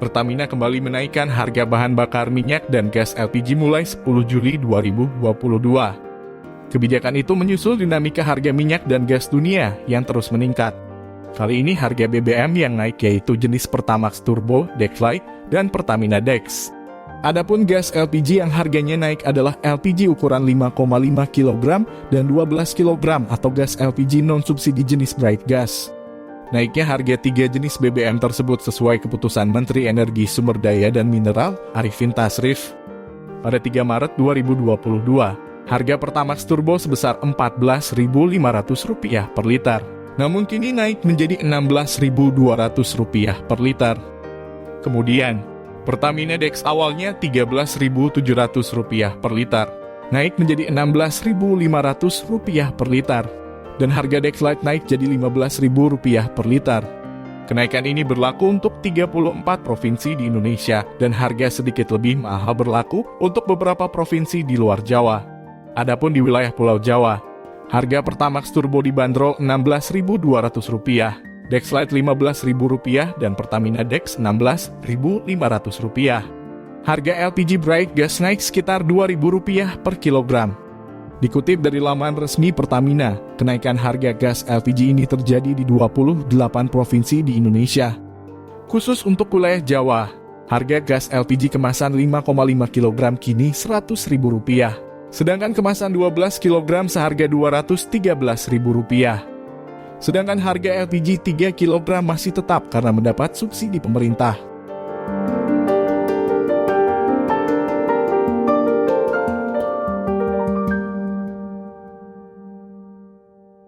Pertamina kembali menaikkan harga bahan bakar minyak dan gas LPG mulai 10 Juli 2022. Kebijakan itu menyusul dinamika harga minyak dan gas dunia yang terus meningkat. Kali ini harga BBM yang naik yaitu jenis Pertamax Turbo, Dexlite, dan Pertamina Dex. Adapun gas LPG yang harganya naik adalah LPG ukuran 5,5 kg dan 12 kg atau gas LPG non-subsidi jenis Bright Gas. Naiknya harga 3 jenis BBM tersebut sesuai keputusan Menteri Energi Sumber Daya dan Mineral Arifin Tasrif. Pada 3 Maret 2022, harga Pertamax Turbo sebesar Rp14.500 per liter. Namun kini naik menjadi Rp16.200 per liter. Kemudian, Pertamina Dex awalnya Rp13.700 per liter, naik menjadi Rp16.500 per liter. Dan harga Dexlite naik jadi Rp15.000 per liter. Kenaikan ini berlaku untuk 34 provinsi di Indonesia dan harga sedikit lebih mahal berlaku untuk beberapa provinsi di luar Jawa. Adapun di wilayah Pulau Jawa, harga Pertamax Turbo dibanderol Rp16.200, Dexlite Rp15.000 dan Pertamina Dex Rp16.500. Harga LPG Bright Gas naik sekitar Rp2.000 per kilogram. Dikutip dari laman resmi Pertamina, kenaikan harga gas LPG ini terjadi di 28 provinsi di Indonesia. Khusus untuk wilayah Jawa, harga gas LPG kemasan 5,5 kg kini Rp100.000. Sedangkan kemasan 12 kg seharga Rp213.000. Sedangkan harga LPG 3 kg masih tetap karena mendapat subsidi pemerintah.